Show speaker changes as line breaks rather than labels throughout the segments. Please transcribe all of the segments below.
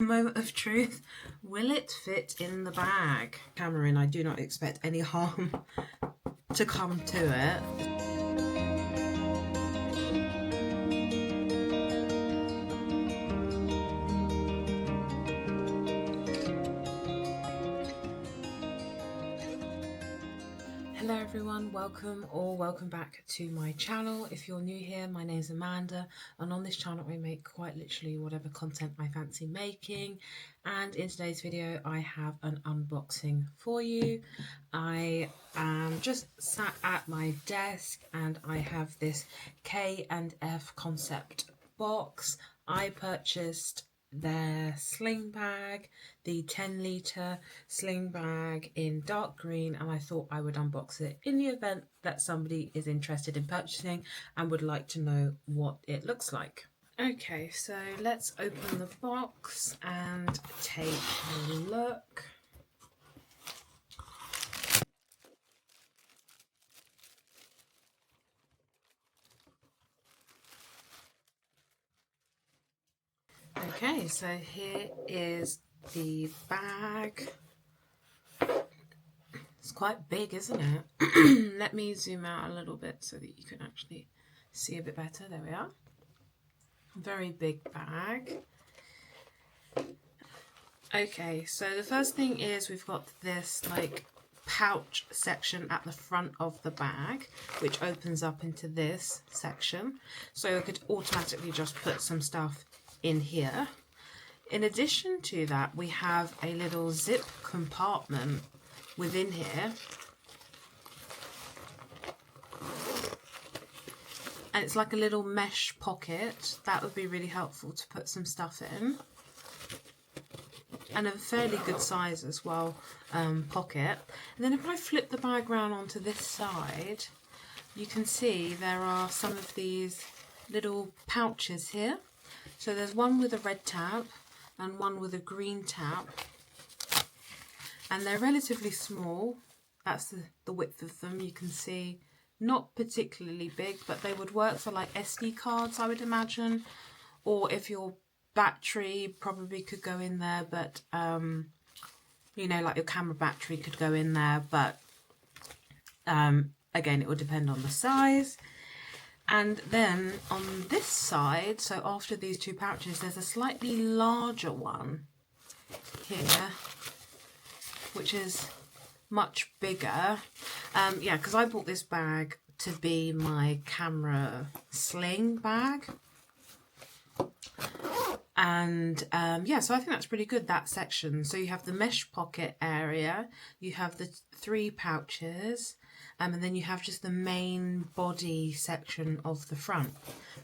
moment of truth. Will it fit in the bag? Camera in, I do not expect any harm to come to it. Hello everyone, welcome back to my channel. If you're new here, my name's Amanda, and on this channel I make quite literally whatever content I fancy making. And in today's video I have an unboxing for you. I am just sat at my desk and I have this K&F Concept box. I purchased their sling bag, the 10-litre sling bag in dark green, and I thought I would unbox it in the event that somebody is interested in purchasing and would like to know what it looks like. Okay, so let's open the box and take a look. Okay, so here is the bag. It's quite big, isn't it? Let me zoom out a little bit so that you can actually see a bit better. There we are. Very big bag. Okay, so the first thing is we've got this like pouch section at the front of the bag, which opens up into this section. So I could automatically just put some stuff in here. In addition to that, we have a little zip compartment within here, and it's like a little mesh pocket that would be really helpful to put some stuff in, and a fairly good size as well pocket. And then if I flip the bag around onto this side, you can see there are some of these little pouches here. So there's one with a red tab and one with a green tab, and they're relatively small. That's the width of them. You can see not particularly big, but they would work for like SD cards, I would imagine, or if your battery probably could go in there, but you know, like your camera battery could go in there, but again, it would depend on the size. And then on this side, so after these two pouches, there's a slightly larger one here, which is much bigger. Yeah, because I bought this bag to be my camera sling bag. And yeah, so I think that's pretty good, that section. So you have the mesh pocket area, you have the 3 pouches, and then you have just the main body section of the front,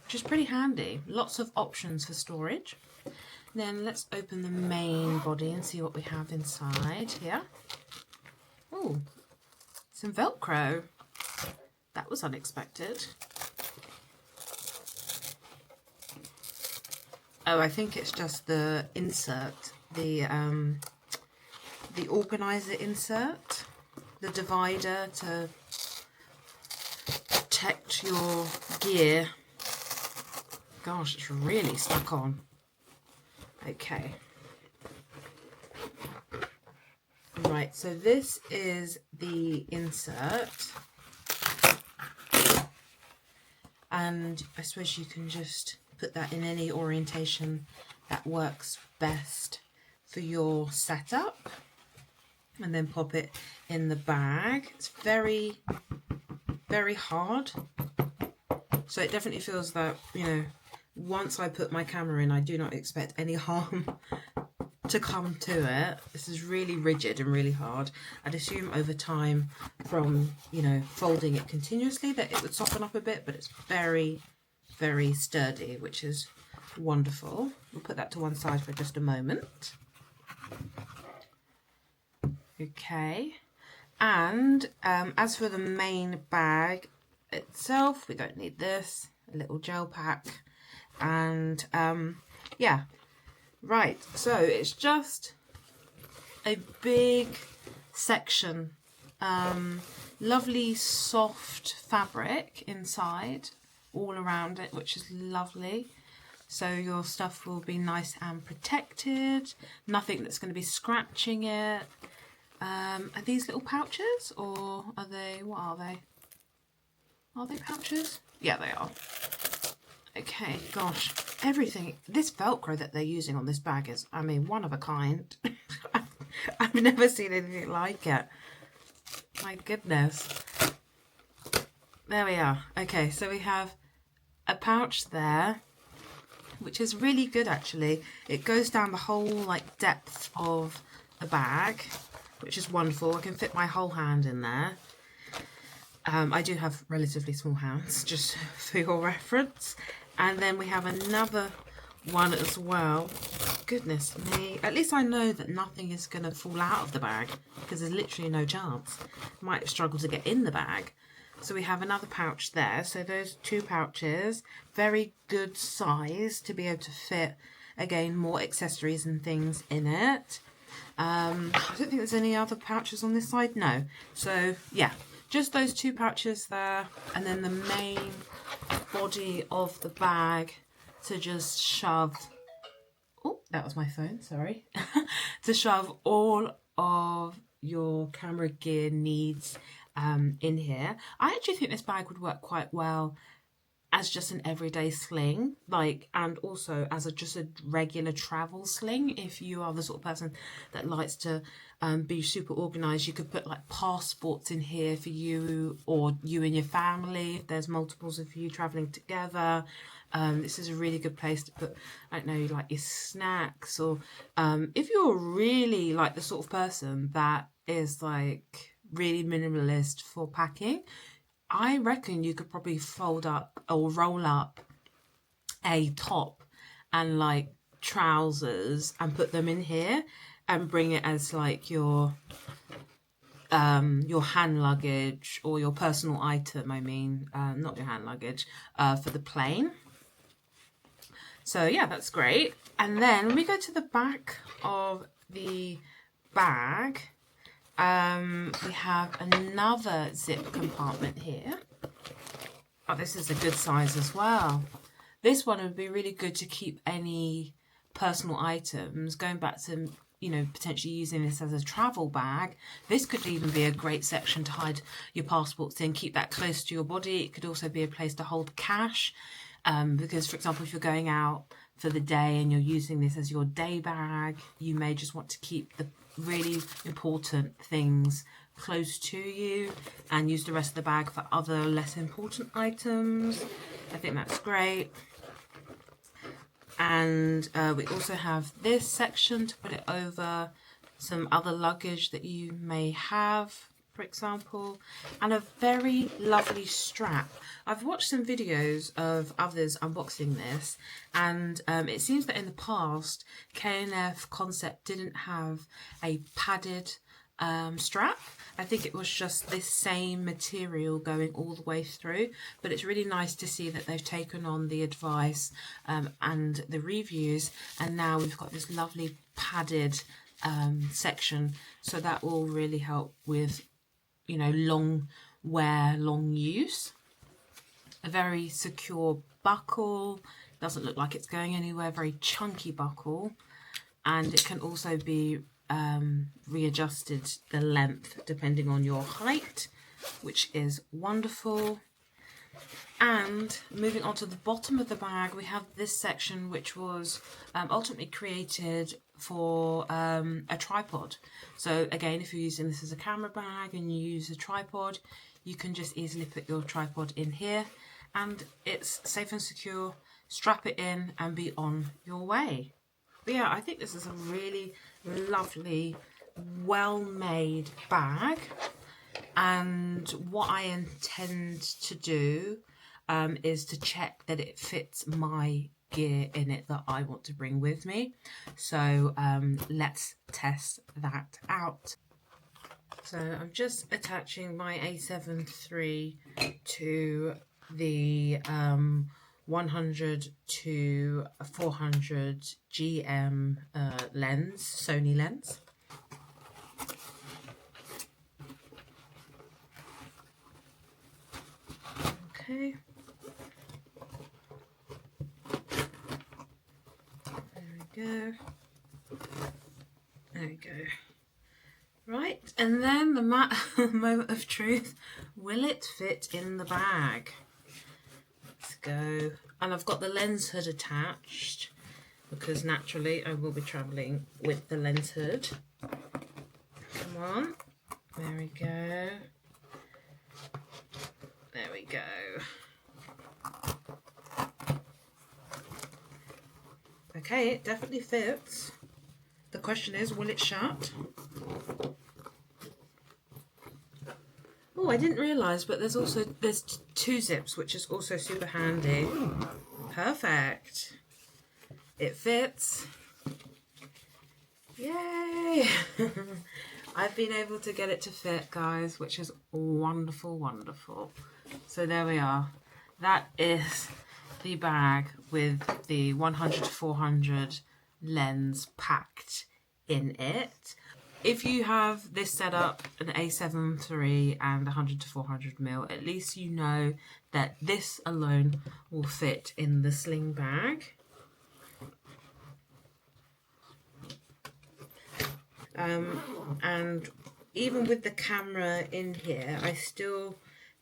which is pretty handy. Lots of options for storage. Then let's open the main body and see what we have inside here. Oh, some Velcro. That was unexpected. Oh, I think it's just the insert, the organizer insert, the divider to protect your gear. Gosh, it's really stuck on. Okay. Right, so this is the insert. And I suppose you can just put that in any orientation that works best for your setup, and then pop it in the bag. It's very, very hard, so it definitely feels that, you know, once I put my camera in, I do not expect any harm to come to it. This is really rigid and really hard. I'd assume over time from, you know, folding it continuously that it would soften up a bit, but it's very, very sturdy, which is wonderful. We'll put that to one side for just a moment. Okay, and as for the main bag itself, we don't need this. A little gel pack, and yeah, right, so it's just a big section, lovely soft fabric inside all around it, which is lovely. so your stuff will be nice and protected. Nothing that's going to be scratching it. Are these little pouches, or are they, what are they? Are they pouches? Yeah, they are. Okay, gosh, everything, this Velcro that they're using on this bag is, I mean, one of a kind. I've never seen anything like it. My goodness. There we are. Okay, so we have a pouch there, which is really good actually. It goes down the whole like depth of the bag, which is wonderful. I can fit my whole hand in there. I do have relatively small hands, just for your reference. And then we have another one as well. Goodness me. At least I know that nothing is going to fall out of the bag, because there's literally no chance. Might struggle to get in the bag. So we have another pouch there. So those two pouches, very good size to be able to fit, again, more accessories and things in it. I don't think there's any other pouches on this side. No. So yeah, just those two pouches there, and then the main body of the bag to just shove, oh, that was my phone, sorry, to shove all of your camera gear needs in here. I actually think this bag would work quite well as just an everyday sling, like, and also as just a regular travel sling. If you are the sort of person that likes to be super organized, you could put like passports in here for you or you and your family if there's multiples of you traveling together. This is a really good place to put, I don't know, like your snacks, or if you're really like the sort of person that is like really minimalist for packing, I reckon you could probably fold up or roll up a top and like trousers and put them in here and bring it as like your hand luggage or your personal item, I mean, not your hand luggage, for the plane. So yeah, that's great. And then when we go to the back of the bag, we have another zip compartment here. Oh, this is a good size as well. This one would be really good to keep any personal items. Going back to, you know, potentially using this as a travel bag, this could even be a great section to hide your passports in, keep that close to your body. It could also be a place to hold cash, because, for example, if you're going out for the day and you're using this as your day bag, you may just want to keep the really important things close to you and use the rest of the bag for other less important items. I think that's great. And we also have this section to put it over some other luggage that you may have, for example, and a very lovely strap. I've watched some videos of others unboxing this, and it seems that in the past K&F Concept didn't have a padded strap. I think it was just this same material going all the way through, but it's really nice to see that they've taken on the advice and the reviews, and now we've got this lovely padded section, so that will really help with, you know, long wear, long use. A very secure buckle, doesn't look like it's going anywhere, very chunky buckle, and it can also be readjusted the length depending on your height, which is wonderful. And moving on to the bottom of the bag, we have this section which was ultimately created for a tripod. So again, if you're using this as a camera bag and you use a tripod, you can just easily put your tripod in here and it's safe and secure. Strap it in and be on your way. But yeah, I think this is a really lovely, well-made bag, and what I intend to do is to check that it fits my gear in it that I want to bring with me. So let's test that out. So I'm just attaching my A7 III to the 100 to 400 GM lens, Sony lens. Okay. go. There we go. Right, and then the moment of truth. Will it fit in the bag? Let's go. And I've got the lens hood attached because naturally I will be travelling with the lens hood. Come on. There we go. There we go. Okay, it definitely fits. The question is, will it shut? Oh, I didn't realise, but there's two zips, which is also super handy. Perfect. It fits. Yay! I've been able to get it to fit, guys, which is wonderful, wonderful. So there we are. That is the bag with the 100 to 400 lens packed in it. If you have this setup, an A7 III and 100 to 400mm, at least you know that this alone will fit in the sling bag. And even with the camera in here, I still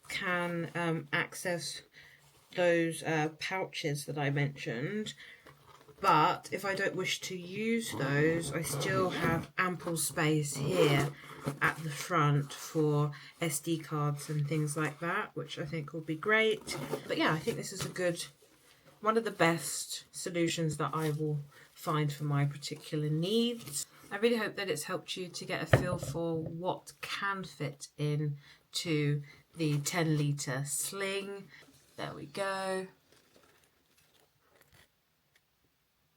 can access those pouches that I mentioned. But if I don't wish to use those, I still have ample space here at the front for SD cards and things like that, which I think will be great. But yeah, I think this is one of the best solutions that I will find for my particular needs. I really hope that it's helped you to get a feel for what can fit into the 10-litre sling. There we go.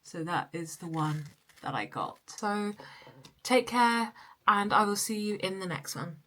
So that is the one that I got. So take care, and I will see you in the next one.